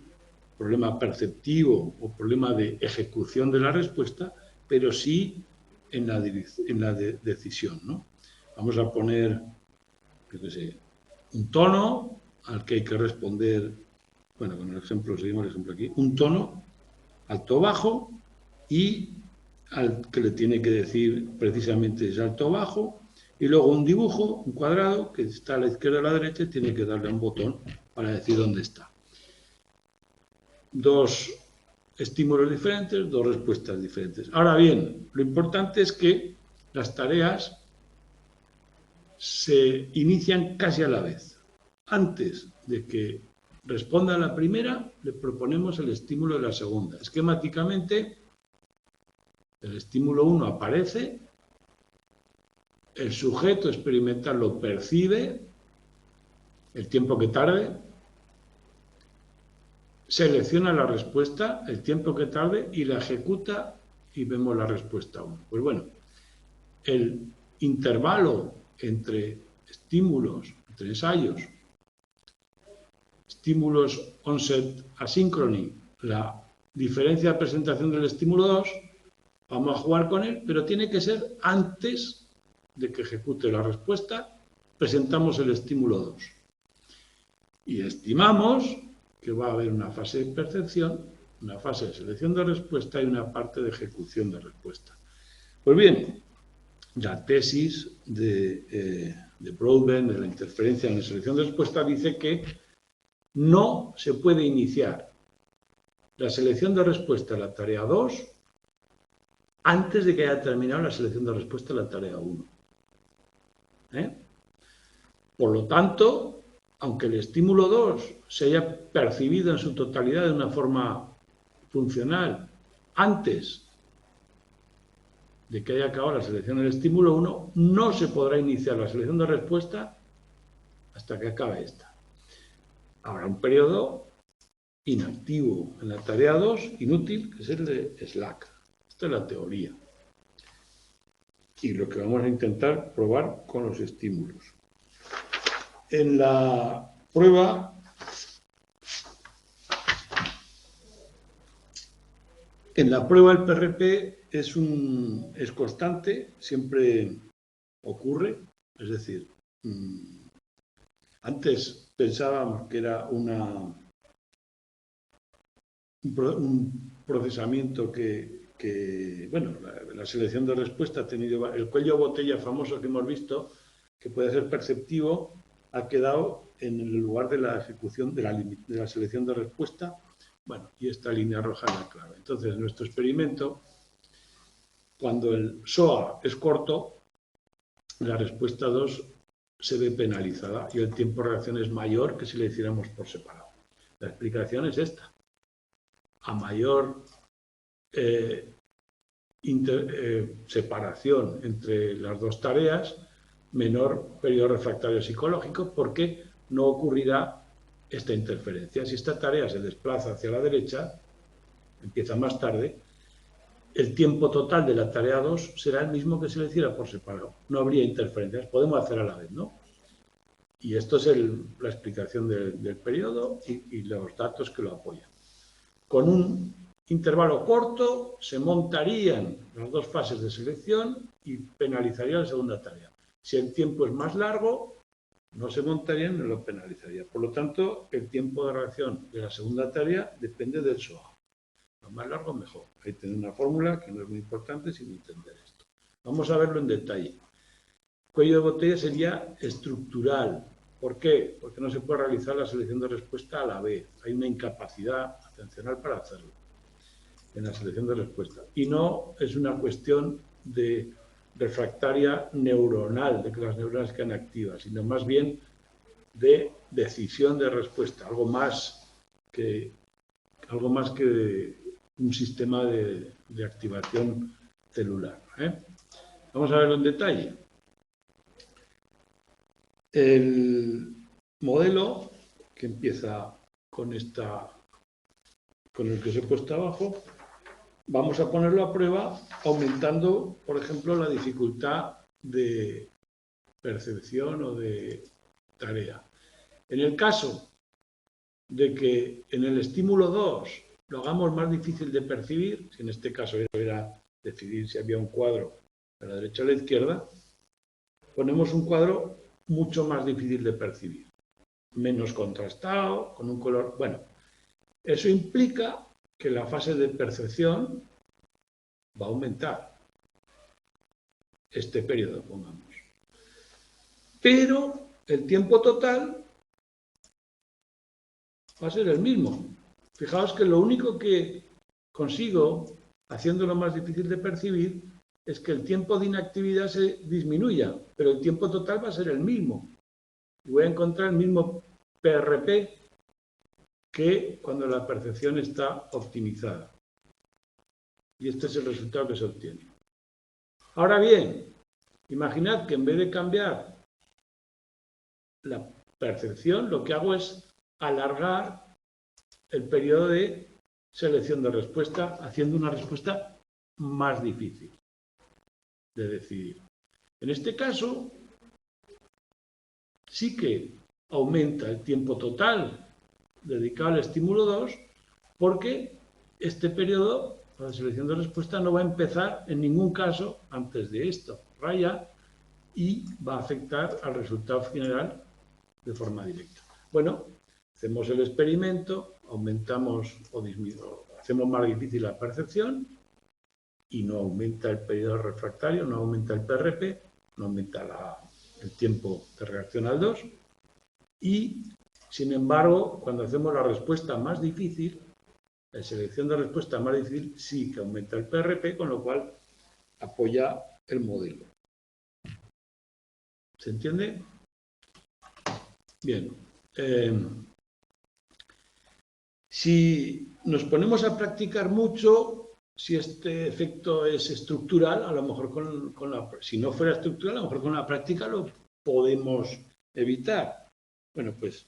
A: problema perceptivo o problema de ejecución de la respuesta, pero sí en la decisión, ¿no? Vamos a poner, yo qué sé, un tono al que hay que responder bueno, con el ejemplo, seguimos el ejemplo aquí, un tono alto-bajo y al que le tiene que decir precisamente es alto-bajo, y luego un dibujo, un cuadrado, que está a la izquierda o a la derecha, y tiene que darle un botón para decir dónde está. Dos estímulos diferentes, dos respuestas diferentes. Ahora bien, lo importante es que las tareas se inician casi a la vez. Antes de que responda a la primera, le proponemos el estímulo de la segunda. Esquemáticamente, el estímulo 1 aparece, el sujeto experimental lo percibe, el tiempo que tarde, selecciona la respuesta, el tiempo que tarde, y la ejecuta y vemos la respuesta 1. Pues bueno, el intervalo entre estímulos, entre ensayos, estímulos onset asynchrony, la diferencia de presentación del estímulo 2, vamos a jugar con él, pero tiene que ser antes de que ejecute la respuesta, presentamos el estímulo 2. Y estimamos que va a haber una fase de percepción, una fase de selección de respuesta y una parte de ejecución de respuesta. Pues bien, la tesis de Broadbent, de la interferencia en la selección de respuesta, dice que no se puede iniciar la selección de respuesta a la tarea 2 antes de que haya terminado la selección de respuesta a la tarea 1. Por lo tanto, aunque el estímulo 2 se haya percibido en su totalidad de una forma funcional antes de que haya acabado la selección del estímulo 1, no se podrá iniciar la selección de respuesta hasta que acabe esta. Habrá un periodo inactivo en la tarea 2, inútil, que es el de slack. Esta es la teoría. Y lo que vamos a intentar probar con los estímulos. En la prueba, el PRP es constante, siempre ocurre, es decir, antes pensábamos que era un procesamiento que bueno, la selección de respuesta ha tenido el cuello de botella famoso que hemos visto, que puede ser perceptivo, ha quedado en el lugar de la ejecución de la selección de respuesta. Bueno, y esta línea roja es la clave. Entonces, en nuestro experimento, cuando el SOA es corto, la respuesta 2 se ve penalizada y el tiempo de reacción es mayor que si la hiciéramos por separado. La explicación es esta. A mayor separación entre las dos tareas, menor periodo refractario psicológico, porque no ocurrirá esta interferencia. Si esta tarea se desplaza hacia la derecha, empieza más tarde, el tiempo total de la tarea 2 será el mismo que si lo hiciera por separado. No habría interferencias, podemos hacer a la vez, ¿no? Y esto es la explicación del periodo y los datos que lo apoyan. Con un intervalo corto se montarían las dos fases de selección y penalizaría la segunda tarea. Si el tiempo es más largo, no se montaría, no lo penalizaría. Por lo tanto, el tiempo de reacción de la segunda tarea depende del SOA. Lo más largo, mejor. Ahí tenéis una fórmula que no es muy importante sin entender esto. Vamos a verlo en detalle. Cuello de botella sería estructural. ¿Por qué? Porque no se puede realizar la selección de respuesta a la vez. Hay una incapacidad atencional para hacerlo en la selección de respuesta. Y no es una cuestión de refractaria neuronal, de que las neuronas quedan activas, sino más bien de decisión de respuesta, algo más que un sistema de activación celular. Vamos a verlo en detalle. El modelo, que empieza con el que os he puesto abajo, vamos a ponerlo a prueba aumentando, por ejemplo, la dificultad de percepción o de tarea. En el caso de que en el estímulo 2 lo hagamos más difícil de percibir, si en este caso era decidir si había un cuadro a la derecha o a la izquierda, ponemos un cuadro mucho más difícil de percibir, menos contrastado, con un color... Bueno, Eso implica que la fase de percepción va a aumentar este periodo, pongamos. Pero el tiempo total va a ser el mismo. Fijaos que lo único que consigo, haciéndolo más difícil de percibir, es que el tiempo de inactividad se disminuya, pero el tiempo total va a ser el mismo. Y voy a encontrar el mismo PRP que cuando la percepción está optimizada. Y este es el resultado que se obtiene. Ahora bien, imaginad que en vez de cambiar la percepción, lo que hago es alargar el periodo de selección de respuesta, haciendo una respuesta más difícil de decidir. En este caso, sí que aumenta el tiempo total dedicado al estímulo 2, porque este periodo, la selección de respuesta, no va a empezar en ningún caso antes de esto, raya, y va a afectar al resultado general de forma directa. Bueno, hacemos el experimento, aumentamos o disminuimos, hacemos más difícil la percepción y no aumenta el periodo refractario, no aumenta el PRP, no aumenta el tiempo de reacción al 2 y, sin embargo, cuando hacemos la respuesta más difícil, la selección de respuesta más difícil sí que aumenta el PRP, con lo cual apoya el modelo. ¿Se entiende? Bien. Si nos ponemos a practicar mucho, si este efecto es estructural, a lo mejor si no fuera estructural, a lo mejor con la práctica lo podemos evitar. Bueno, pues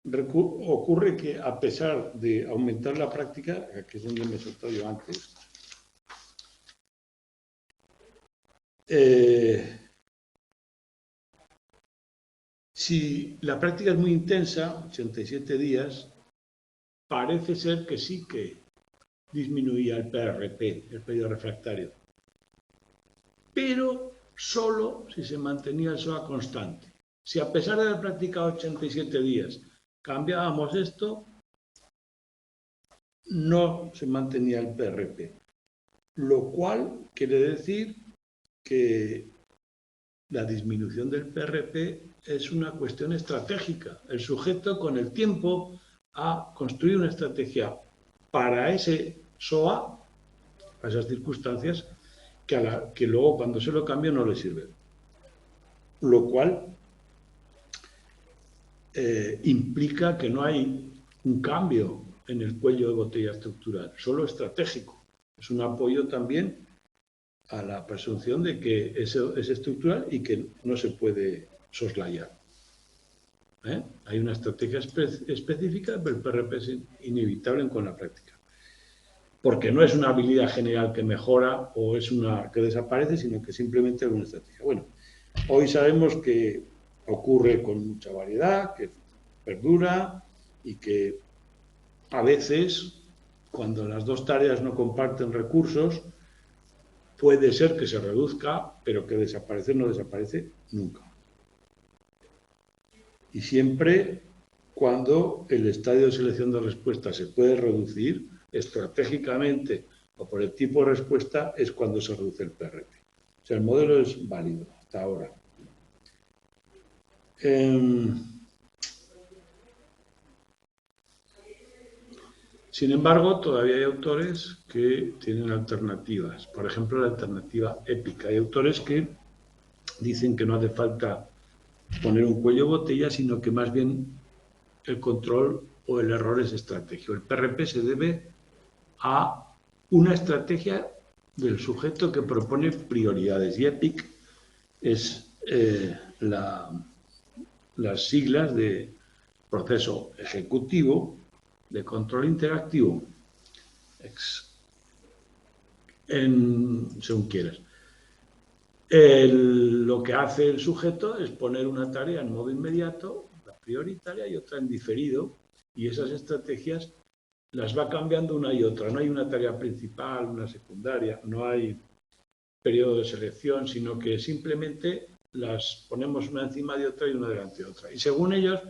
A: ocurre que a pesar de aumentar la práctica, que es donde me he soltado yo antes, si la práctica es muy intensa, 87 días, parece ser que sí que disminuía el PRP, el periodo refractario, pero solo si se mantenía el SOA constante. Si a pesar de haber practicado 87 días cambiábamos esto, no se mantenía el PRP, lo cual quiere decir que la disminución del PRP es una cuestión estratégica. El sujeto con el tiempo ha construido una estrategia para ese SOA, para esas circunstancias, que luego cuando se lo cambia no le sirve. Lo cual implica que no hay un cambio en el cuello de botella estructural, solo estratégico. Es un apoyo también a la presunción de que eso es estructural y que no se puede soslayar. Hay una estrategia específica, pero el PRP es inevitable con la práctica. Porque no es una habilidad general que mejora o es una que desaparece, sino que simplemente es una estrategia. Bueno, hoy sabemos que ocurre con mucha variedad, que perdura y que a veces, cuando las dos tareas no comparten recursos, puede ser que se reduzca, pero que desaparecer no desaparece nunca. Y siempre cuando el estadio de selección de respuesta se puede reducir estratégicamente o por el tipo de respuesta, es cuando se reduce el PRP. O sea, el modelo es válido hasta ahora. Sin embargo, todavía hay autores que tienen alternativas. Por ejemplo, la alternativa épica. Hay autores que dicen que no hace falta poner un cuello botella, sino que más bien el control o el error es estratégico. El PRP se debe a una estrategia del sujeto que propone prioridades. Y EPIC es las siglas de proceso ejecutivo de control interactivo, según quieras. Lo que hace el sujeto es poner una tarea en modo inmediato, la prioritaria, y otra en diferido, y esas estrategias las va cambiando una y otra. No hay una tarea principal, una secundaria, no hay periodo de selección, sino que simplemente las ponemos una encima de otra y una delante de otra. Y según ellos,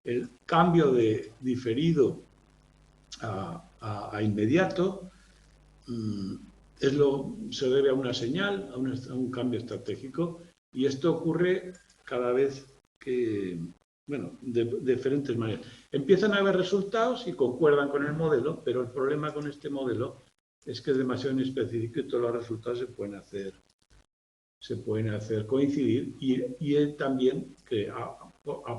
A: el cambio de diferido a inmediato, se debe a una señal, a un cambio estratégico, y esto ocurre cada vez que, bueno, de diferentes maneras. Empiezan a haber resultados y concuerdan con el modelo, pero el problema con este modelo es que es demasiado inespecífico y todos los resultados se pueden hacer coincidir, y también que a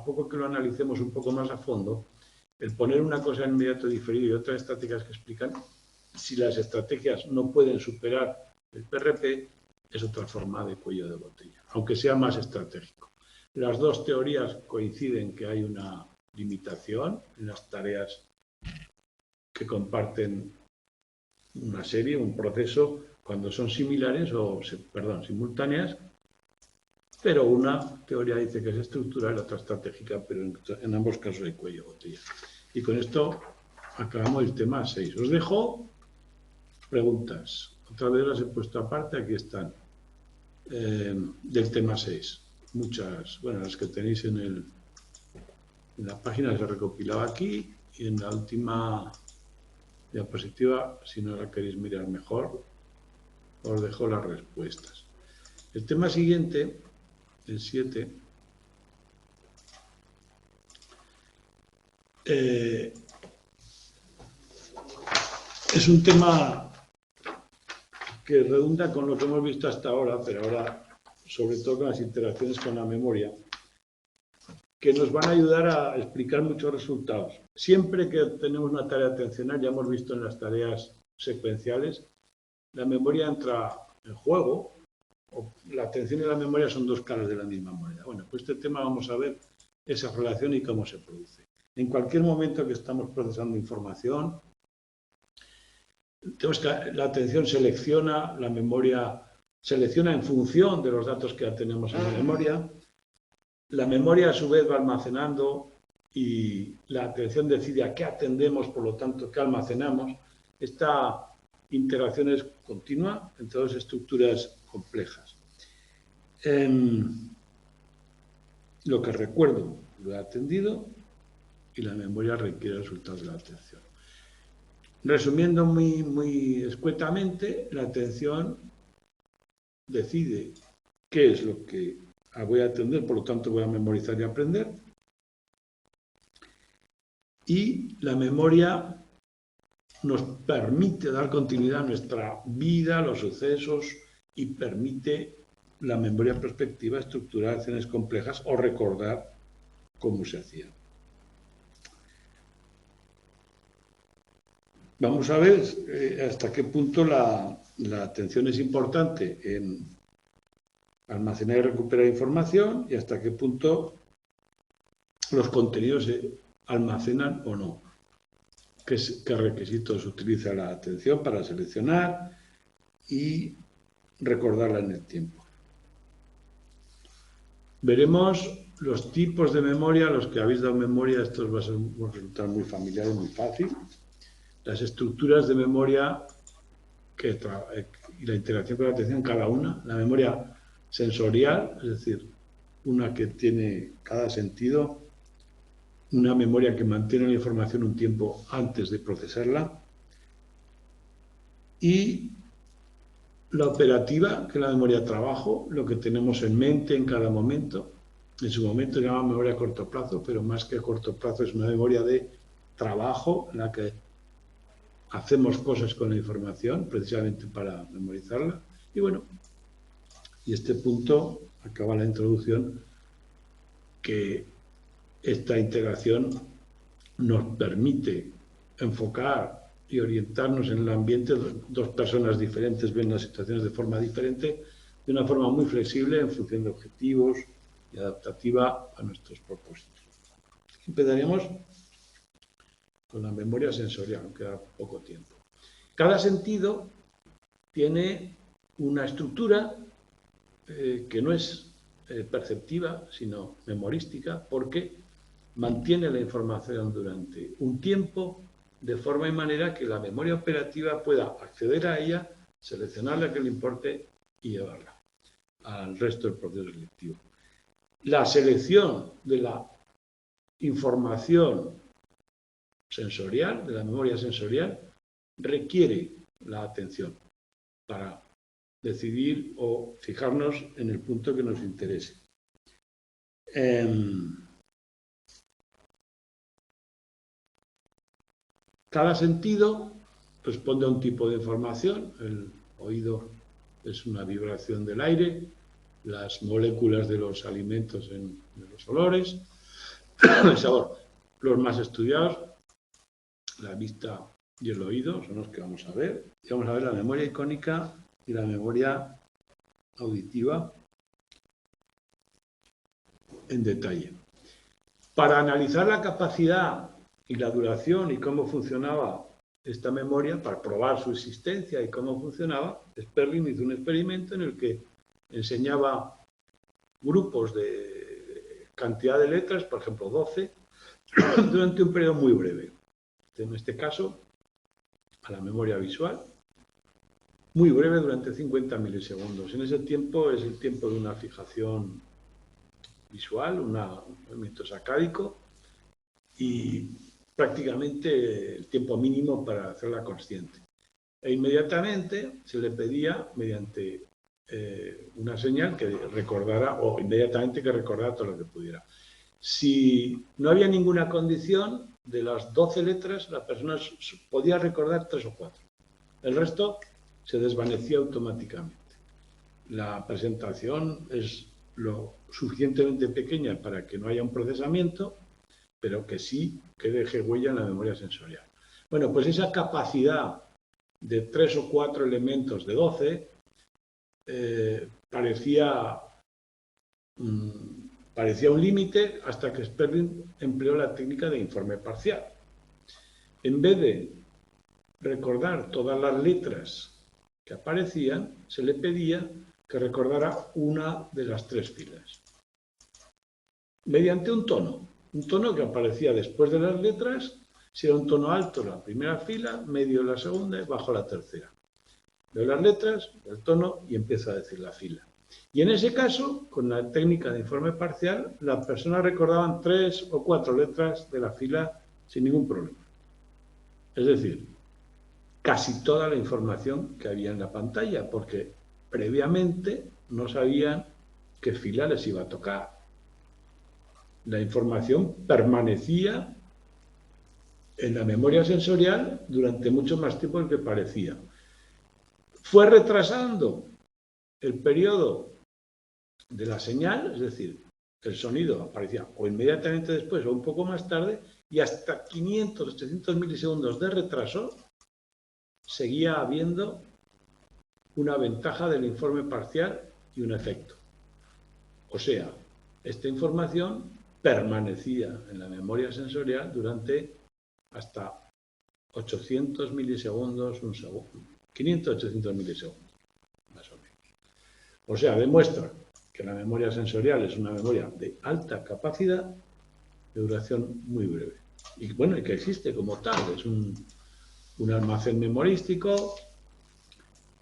A: poco que lo analicemos un poco más a fondo, el poner una cosa en inmediato diferido y otras estáticas que explican, si las estrategias no pueden superar el PRP, es otra forma de cuello de botella, aunque sea más estratégico. Las dos teorías coinciden que hay una limitación en las tareas que comparten una serie, un proceso, cuando son similares o, perdón, simultáneas, pero una teoría dice que es estructural y otra estratégica, pero en ambos casos hay cuello de botella. Y con esto acabamos el tema 6. Os dejo preguntas. Otra vez las he puesto aparte, aquí están, del tema 6. Muchas, bueno, las que tenéis en la página se recopilaba aquí, y en la última diapositiva, si no la queréis mirar mejor, os dejo las respuestas. El tema siguiente, el 7, es un tema que redunda con lo que hemos visto hasta ahora, pero ahora sobre todo con las interacciones con la memoria, que nos van a ayudar a explicar muchos resultados. Siempre que tenemos una tarea atencional, ya hemos visto en las tareas secuenciales, la memoria entra en juego. La atención y la memoria son dos caras de la misma moneda. Bueno, pues este tema vamos a ver esa relación y cómo se produce. En cualquier momento que estamos procesando información, tenemos que la atención selecciona, la memoria selecciona en función de los datos que ya tenemos en la memoria. La memoria a su vez va almacenando y la atención decide a qué atendemos, por lo tanto, qué almacenamos. Esta interacción es continua entre dos estructuras complejas. Lo que recuerdo lo he atendido y la memoria requiere resultados de la atención. Resumiendo muy escuetamente, la atención decide qué es lo que voy a atender, por lo tanto voy a memorizar y aprender. Y la memoria nos permite dar continuidad a nuestra vida, los sucesos, y permite la memoria prospectiva estructurar acciones complejas o recordar cómo se hacía. Vamos a ver hasta qué punto la atención es importante en almacenar y recuperar información y hasta qué punto los contenidos se almacenan o no. ¿Qué requisitos utiliza la atención para seleccionar y recordarla en el tiempo? Veremos los tipos de memoria. Los que habéis dado memoria, esto os va a resultar muy familiar y muy fácil. Las estructuras de memoria y la interacción con la atención, cada una. La memoria sensorial, es decir, una que tiene cada sentido, una memoria que mantiene la información un tiempo antes de procesarla, y la operativa, que es la memoria de trabajo, lo que tenemos en mente en cada momento. En su momento se llama memoria a corto plazo, pero más que a corto plazo es una memoria de trabajo en la que hacemos cosas con la información precisamente para memorizarla. Y bueno, y este punto acaba la introducción, que esta integración nos permite enfocar y orientarnos en el ambiente. Dos personas diferentes ven las situaciones de forma diferente, de una forma muy flexible en función de objetivos y adaptativa a nuestros propósitos. Empezaríamos con la memoria sensorial, aunque queda poco tiempo. Cada sentido tiene una estructura que no es perceptiva, sino memorística, porque mantiene la información durante un tiempo de forma y manera que la memoria operativa pueda acceder a ella, seleccionar la que le importe y llevarla al resto del proceso selectivo. La selección de la información sensorial, de la memoria sensorial, requiere la atención para decidir o fijarnos en el punto que nos interese. Cada sentido responde a un tipo de información. El oído es una vibración del aire, las moléculas de los alimentos en los olores, el sabor. Los más estudiados, la vista y el oído, son los que vamos a ver. Y vamos a ver la memoria icónica y la memoria auditiva en detalle. Para analizar la capacidad y la duración y cómo funcionaba esta memoria, para probar su existencia y cómo funcionaba, Sperling hizo un experimento en el que enseñaba grupos de cantidad de letras, por ejemplo 12, durante un periodo muy breve. En este caso, a la memoria visual, muy breve durante 50 milisegundos. En ese tiempo es el tiempo de una fijación visual, un movimiento sacádico y prácticamente el tiempo mínimo para hacerla consciente. E inmediatamente se le pedía, mediante una señal, que recordara, o inmediatamente que recordara todo lo que pudiera. Si no había ninguna condición, de las 12 letras, la persona podía recordar 3 o 4. El resto se desvanecía automáticamente. La presentación es lo suficientemente pequeña para que no haya un procesamiento, pero que sí que deje huella en la memoria sensorial. Bueno, pues esa capacidad de 3 o 4 elementos de 12 parecía un límite hasta que Sperling empleó la técnica de informe parcial. En vez de recordar todas las letras que aparecían, se le pedía que recordara una de las 3 filas, mediante un tono que aparecía después de las letras. Si era un tono alto la primera fila, medio la segunda y bajo la tercera. Veo las letras, el tono y empiezo a decir la fila. Y en ese caso, con la técnica de informe parcial, las personas recordaban 3 o 4 letras de la fila sin ningún problema. Es decir, casi toda la información que había en la pantalla, porque previamente no sabían qué fila les iba a tocar. La información permanecía en la memoria sensorial durante mucho más tiempo del que parecía. Fue retrasando el periodo de la señal, es decir, el sonido aparecía o inmediatamente después o un poco más tarde, y hasta 500, 800 milisegundos de retraso seguía habiendo una ventaja del informe parcial y un efecto. O sea, esta información permanecía en la memoria sensorial durante hasta 800 milisegundos, un segundo, 500, 800 milisegundos, más o menos. O sea, demuestra que la memoria sensorial es una memoria de alta capacidad, de duración muy breve. Y bueno, y que existe como tal, es un almacén memorístico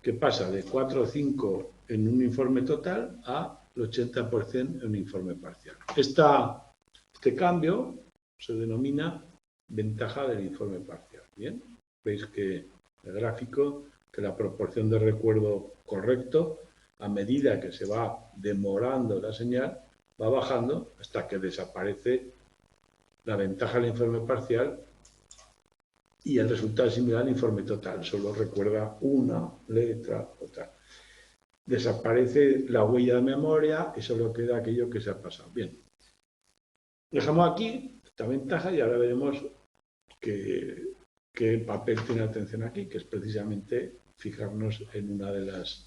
A: que pasa de 4 o 5 en un informe total a el 80% en un informe parcial. Este cambio se denomina ventaja del informe parcial. Bien, veis que el gráfico, que la proporción de recuerdo correcto, a medida que se va demorando la señal, va bajando hasta que desaparece la ventaja del informe parcial y el resultado es similar al informe total, solo recuerda una letra o tal. Desaparece la huella de memoria y solo queda aquello que se ha pasado. Bien, dejamos aquí esta ventaja y ahora veremos qué papel tiene atención aquí, que es precisamente fijarnos en una de las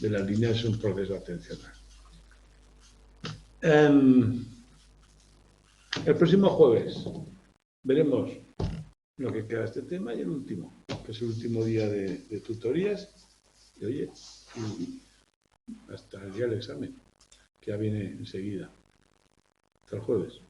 A: líneas de un proceso atencional. El próximo jueves veremos lo que queda de este tema y el último, que es el último día de tutorías. Y oye, hasta el día del examen, que ya viene enseguida. Hasta el jueves.